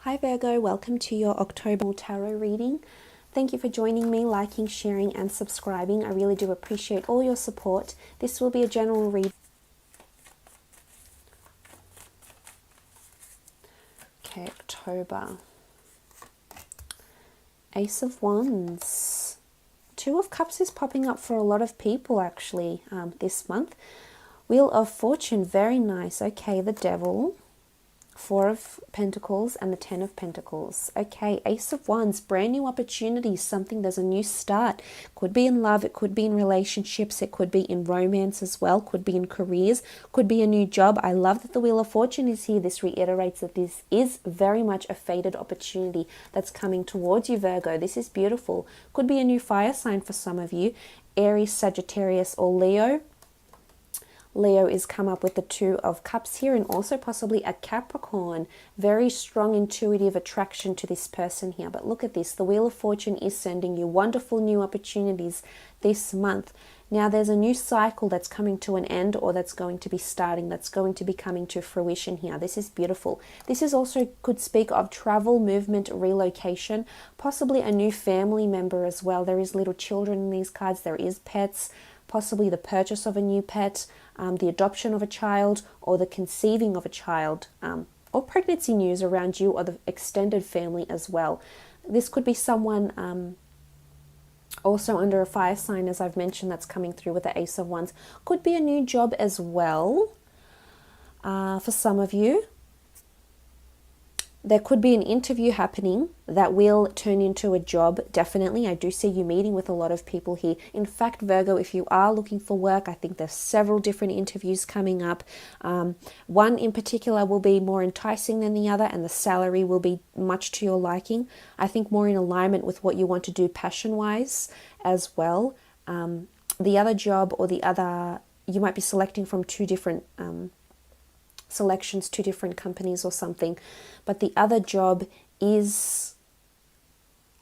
Hi Virgo, welcome to your October tarot reading. Thank you for joining me, liking, sharing and subscribing. I really do appreciate all your support. This will be a general read. Okay, October. Ace of Wands. Two of Cups is popping up for a lot of people actually this month. Wheel of Fortune, very nice. Okay, the Devil. Four of Pentacles and the Ten of Pentacles. Okay, Ace of Wands, brand new opportunities, something, there's a new start. Could be in love, it could be in relationships, it could be in romance as well, could be in careers, could be a new job. I love that the Wheel of Fortune is here. This reiterates that this is very much a fated opportunity that's coming towards you, Virgo. This is beautiful. Could be a new fire sign for some of you, Aries, Sagittarius or Leo. Leo is come up with the Two of Cups here, and also possibly a Capricorn. Very strong intuitive attraction to this person here. But look at this, the Wheel of Fortune is sending you wonderful new opportunities this month. Now there's a new cycle that's coming to an end, or that's going to be starting, that's going to be coming to fruition here. This is beautiful. This is also could speak of travel, movement, relocation, possibly a new family member as well. There is little children in these cards, there is pets, possibly the purchase of a new pet, the adoption of a child, or the conceiving of a child, or pregnancy news around you or the extended family as well. This could be someone also under a fire sign, as I've mentioned, that's coming through with the Ace of Wands. Could be a new job as well for some of you. There could be an interview happening that will turn into a job, definitely. I do see you meeting with a lot of people here. In fact, Virgo, if you are looking for work, I think there's several different interviews coming up. One in particular will be more enticing than the other, and the salary will be much to your liking. I think more in alignment with what you want to do passion-wise as well. The other job or the other, you might be selecting from two different selections, two different companies or something, but the other job is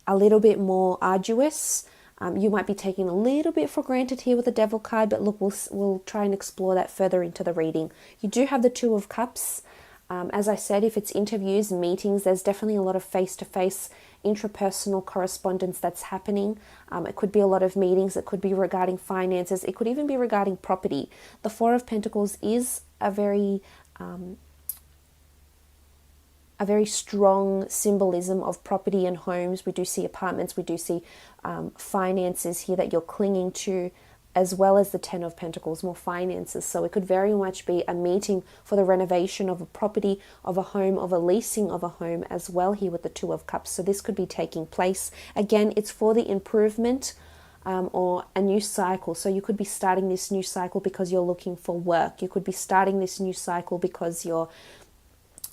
a little bit more arduous. You might be taking a little bit for granted here with the Devil card, but look, we'll try and explore that further into the reading. You do have the Two of Cups. As I said, if it's interviews, meetings, there's definitely a lot of face-to-face intrapersonal correspondence that's happening. It could be a lot of meetings, it could be regarding finances, it could even be regarding property. The Four of Pentacles is a very strong symbolism of property and homes. We do see apartments, we do see finances here that you're clinging to, as well as the Ten of Pentacles, more finances. So it could very much be a meeting for the renovation of a property, of a home, of a leasing of a home as well here with the Two of Cups. So this could be taking place. Again, it's for the improvement or a new cycle. So you could be starting this new cycle because you're looking for work. You could be starting this new cycle because you're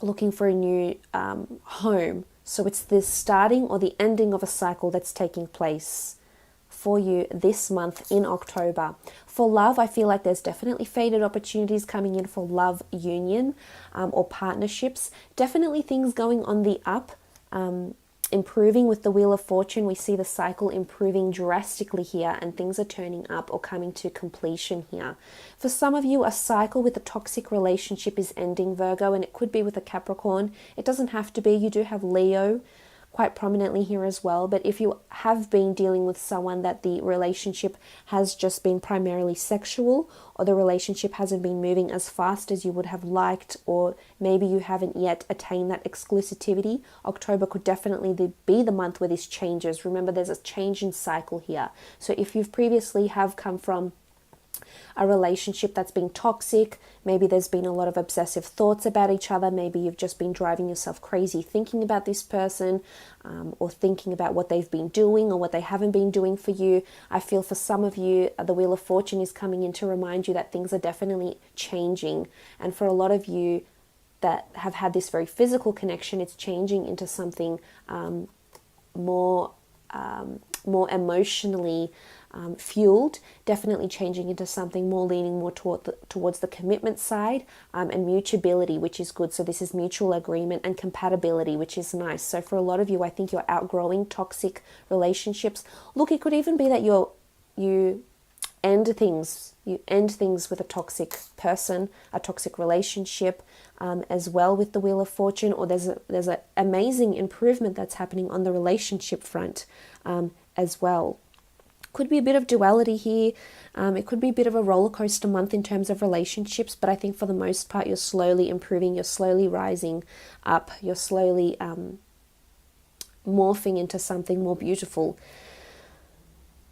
looking for a new home. So it's the starting or the ending of a cycle that's taking place for you this month in October. For love, I feel like there's definitely fated opportunities coming in for love union or partnerships. Definitely things going on the up, improving with the Wheel of Fortune. We see the cycle improving drastically here, and things are turning up or coming to completion here. For some of you, a cycle with a toxic relationship is ending, Virgo, and it could be with a Capricorn. It doesn't have to be. You do have Leo quite prominently here as well, but if you have been dealing with someone that the relationship has just been primarily sexual, or the relationship hasn't been moving as fast as you would have liked, or maybe you haven't yet attained that exclusivity, October could definitely be the month where this changes. Remember, there's a change in cycle here. So if you've previously have come from a relationship that's been toxic, maybe there's been a lot of obsessive thoughts about each other, maybe you've just been driving yourself crazy thinking about this person, or thinking about what they've been doing or what they haven't been doing for you. I feel for some of you, the Wheel of Fortune is coming in to remind you that things are definitely changing. And for a lot of you that have had this very physical connection, it's changing into something more emotionally fueled, definitely changing into something more leaning more towards the commitment side, and mutability, which is good. So this is mutual agreement and compatibility, which is nice. So for a lot of you, I think you're outgrowing toxic relationships. Look, it could even be that you end things with a toxic person, a toxic relationship. as well with the Wheel of Fortune, or there's an amazing improvement that's happening on the relationship front as well. Could be a bit of duality here. It could be a bit of a roller coaster month in terms of relationships, but I think for the most part you're slowly improving, you're slowly rising up, you're slowly morphing into something more beautiful.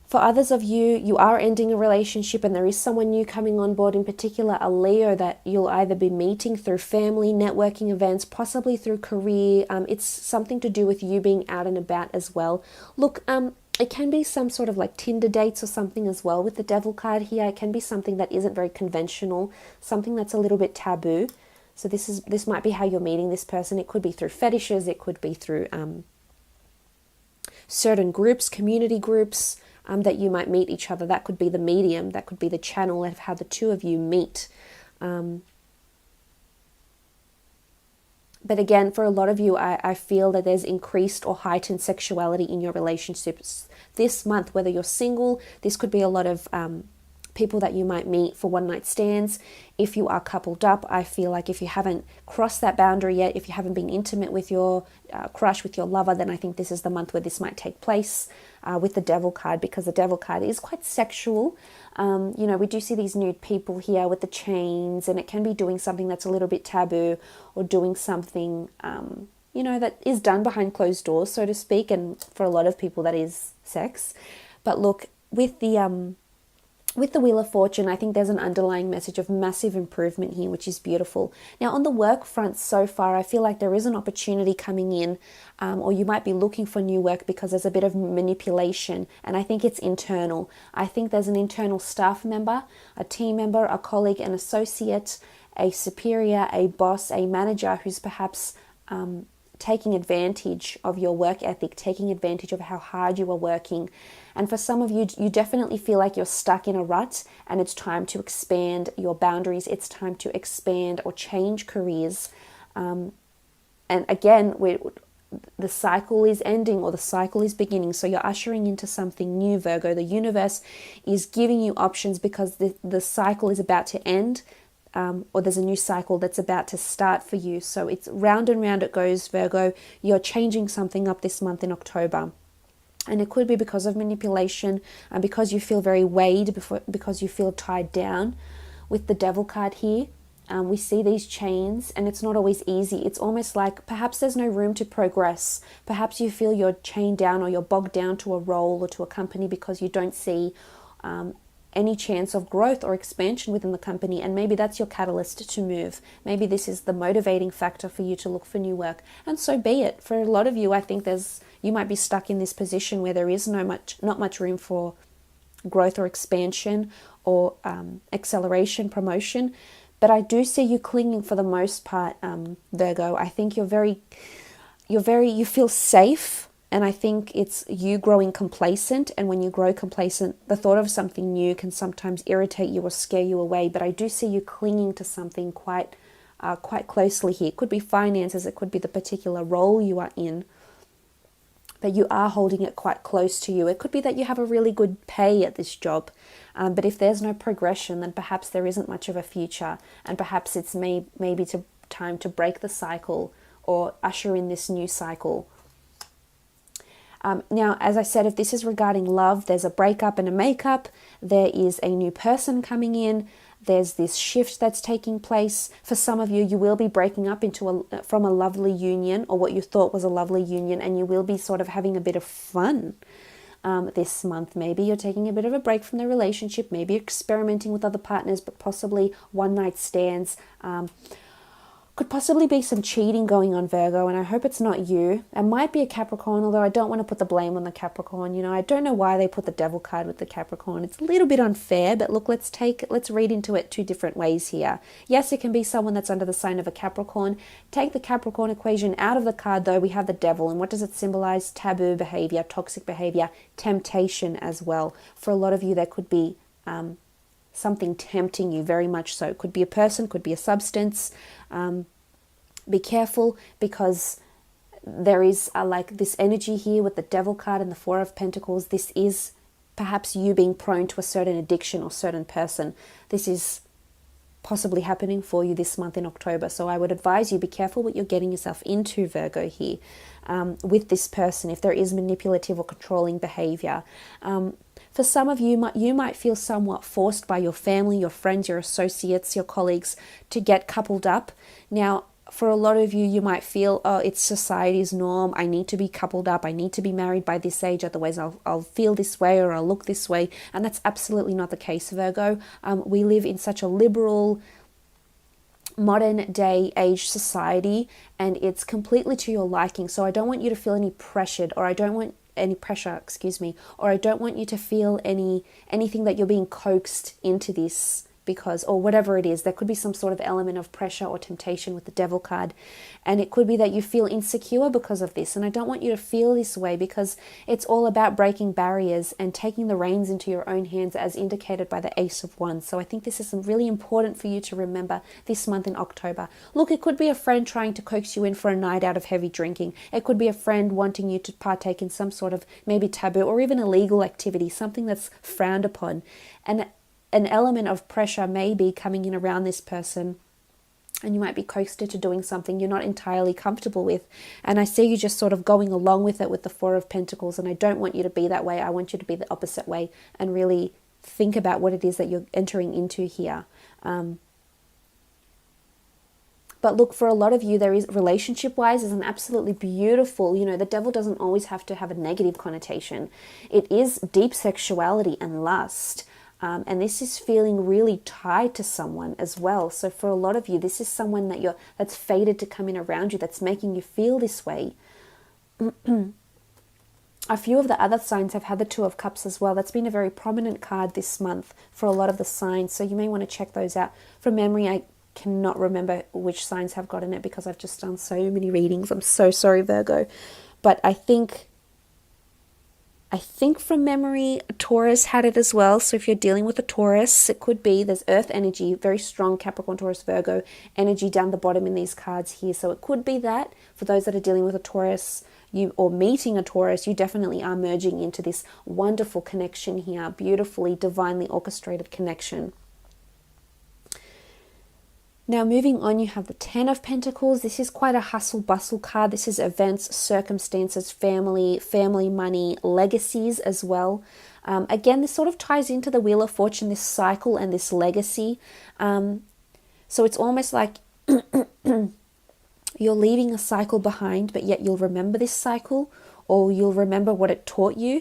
For others of you, you are ending a relationship and there is someone new coming on board, in particular a Leo that you'll either be meeting through family, networking events, possibly through career. It's something to do with you being out and about as well. Look, it can be some sort of like Tinder dates or something as well with the Devil card here. It can be something that isn't very conventional, something that's a little bit taboo. So this might be how you're meeting this person. It could be through fetishes, it could be through certain groups, community groups, that you might meet each other. That could be the medium, that could be the channel of how the two of you meet. But again, for a lot of you, I feel that there's increased or heightened sexuality in your relationships this month, whether you're single. This could be a lot of people that you might meet for one night stands. If you are coupled up, I feel like if you haven't crossed that boundary yet, if you haven't been intimate with your crush, with your lover, then I think this is the month where this might take place with the Devil card, because the Devil card is quite sexual. We do see these nude people here with the chains, and it can be doing something that's a little bit taboo, or doing something, that is done behind closed doors, so to speak, and for a lot of people that is sex. But look, with the Wheel of Fortune, I think there's an underlying message of massive improvement here, which is beautiful. Now, on the work front so far, I feel like there is an opportunity coming in, or you might be looking for new work because there's a bit of manipulation, and I think it's internal. I think there's an internal staff member, a team member, a colleague, an associate, a superior, a boss, a manager who's perhaps taking advantage of your work ethic, taking advantage of how hard you are working. And for some of you, you definitely feel like you're stuck in a rut and it's time to expand your boundaries. It's time to expand or change careers. And again, the cycle is ending or the cycle is beginning. So you're ushering into something new, Virgo. The universe is giving you options because the cycle is about to end. Or there's a new cycle that's about to start for you. So it's round and round it goes, Virgo. You're changing something up this month in October. And it could be because of manipulation, and because you feel very weighed, because you feel tied down. With the Devil card here, we see these chains, and it's not always easy. It's almost like perhaps there's no room to progress. Perhaps you feel you're chained down, or you're bogged down to a role or to a company because you don't see any chance of growth or expansion within the company, and maybe that's your catalyst to move. Maybe this is the motivating factor for you to look for new work, and so be it. For a lot of you, I think you might be stuck in this position where there is not much room for growth or expansion or acceleration, promotion. But I do see you clinging for the most part, Virgo. I think you feel safe. And I think it's you growing complacent. And when you grow complacent, the thought of something new can sometimes irritate you or scare you away. But I do see you clinging to something quite closely here. It could be finances. It could be the particular role you are in. But you are holding it quite close to you. It could be that you have a really good pay at this job. But if there's no progression, then perhaps there isn't much of a future. And perhaps it's maybe time to break the cycle or usher in this new cycle. Now, as I said, if this is regarding love, there's a breakup and a makeup. There is a new person coming in. There's this shift that's taking place. For some of you, you will be breaking up from a lovely union, or what you thought was a lovely union, and you will be sort of having a bit of fun this month. Maybe you're taking a bit of a break from the relationship. Maybe you're experimenting with other partners, but possibly one-night stands. Could possibly be some cheating going on, Virgo, and I hope it's not you. It might be a Capricorn, although I don't want to put the blame on the Capricorn. I don't know why they put the Devil card with the Capricorn. It's a little bit unfair, but look, let's read into it two different ways here. Yes, it can be someone that's under the sign of a Capricorn. Take the Capricorn equation out of the card, though. We have the Devil, and what does it symbolize? Taboo behavior, toxic behavior, temptation as well. For a lot of you, there could be something tempting you, very much so. It could be a person, could be a substance. Be careful, because there is like this energy here with the Devil card and the Four of Pentacles. This is perhaps you being prone to a certain addiction or certain person. This is possibly happening for you this month in October. So I would advise you, be careful what you're getting yourself into, Virgo, here with this person, if there is manipulative or controlling behavior. For some of you, you might feel somewhat forced by your family, your friends, your associates, your colleagues to get coupled up. Now, for a lot of you, you might feel, oh, it's society's norm. I need to be coupled up. I need to be married by this age. Otherwise, I'll feel this way or I'll look this way. And that's absolutely not the case, Virgo. We live in such a liberal, modern day age society, and it's completely to your liking. So I don't want you to feel any pressured, or I don't want any pressure, or I don't want you to feel anything that you're being coaxed into this because, or whatever it is. There could be some sort of element of pressure or temptation with the Devil card, and it could be that you feel insecure because of this, and I don't want you to feel this way, because it's all about breaking barriers and taking the reins into your own hands, as indicated by the Ace of Wands. So I think this is really important for you to remember this month in October. Look, it could be a friend trying to coax you in for a night out of heavy drinking. It could be a friend wanting you to partake in some sort of maybe taboo or even illegal activity, something that's frowned upon. And an element of pressure may be coming in around this person, and you might be coaxed into doing something you're not entirely comfortable with. And I see you just sort of going along with it with the Four of Pentacles, and I don't want you to be that way. I want you to be the opposite way and really think about what it is that you're entering into here. But look, for a lot of you, there is, relationship-wise, is an absolutely beautiful, the Devil doesn't always have to have a negative connotation. It is deep sexuality and lust. And this is feeling really tied to someone as well. So for a lot of you, this is someone that's fated to come in around you, that's making you feel this way. A few of the other signs have had the Two of Cups as well. That's been a very prominent card this month for a lot of the signs. So you may want to check those out. From memory, I cannot remember which signs have gotten it because I've just done so many readings. I'm so sorry, Virgo. But I think from memory, Taurus had it as well. So if you're dealing with a Taurus, it could be, there's earth energy, very strong Capricorn, Taurus, Virgo energy down the bottom in these cards here. So it could be that for those that are dealing with a Taurus, or meeting a Taurus, you definitely are merging into this wonderful connection here, beautifully, divinely orchestrated connection. Now moving on, you have the Ten of Pentacles. This is quite a hustle bustle card. This is events, circumstances, family money, legacies as well. Again, this sort of ties into the Wheel of Fortune, this cycle and this legacy. So it's almost like you're leaving a cycle behind, but yet you'll remember this cycle, or you'll remember what it taught you.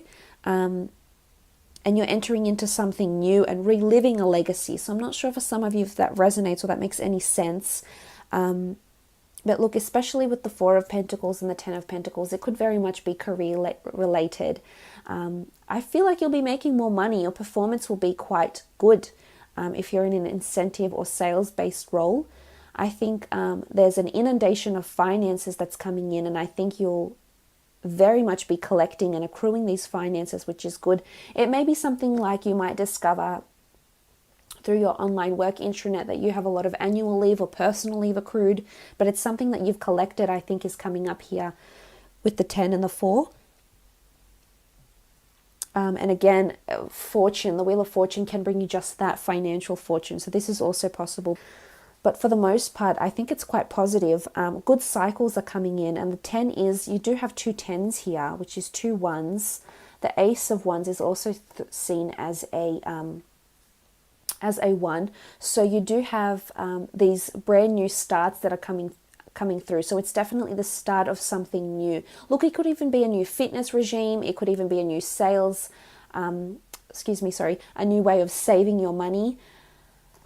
And you're entering into something new and reliving a legacy. So I'm not sure for some of you if that resonates or that makes any sense. But look, especially with the Four of Pentacles and the Ten of Pentacles, it could very much be career related. I feel like you'll be making more money. Your performance will be quite good if you're in an incentive or sales-based role. I think there's an inundation of finances that's coming in, and I think you'll very much be collecting and accruing these finances, which is good. It may be something like you might discover through your online work intranet that you have a lot of annual leave or personal leave accrued, but it's something that you've collected, I think, is coming up here with the 10 and the 4. And again, fortune, the Wheel of Fortune can bring you just that, financial fortune. So this is also possible. But for the most part, I think it's quite positive. Good cycles are coming in. And the 10 is, you do have two 10s here, which is two 1s. The Ace of Wands is also seen as a 1. So you do have these brand new starts that are coming through. So it's definitely the start of something new. Look, it could even be a new fitness regime. It could even be a new sales, a new way of saving your money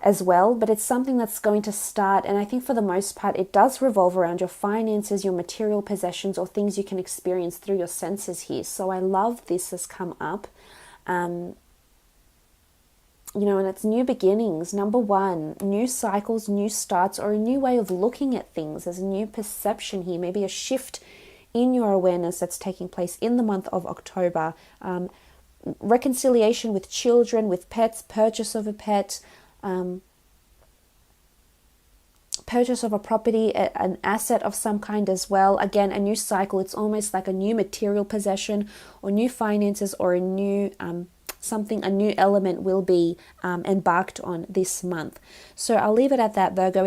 as well, but it's something that's going to start, and I think for the most part it does revolve around your finances, your material possessions, or things you can experience through your senses here. So I love this has come up, and it's new beginnings. Number 1, new cycles, new starts, or a new way of looking at things. There's a new perception here, maybe a shift in your awareness that's taking place in the month of October. Reconciliation with children, with pets, purchase of a pet, purchase of a property, an asset of some kind as well. Again, a new cycle. It's almost like a new material possession or new finances or a new a new element will be embarked on this month. So I'll leave it at that, Virgo.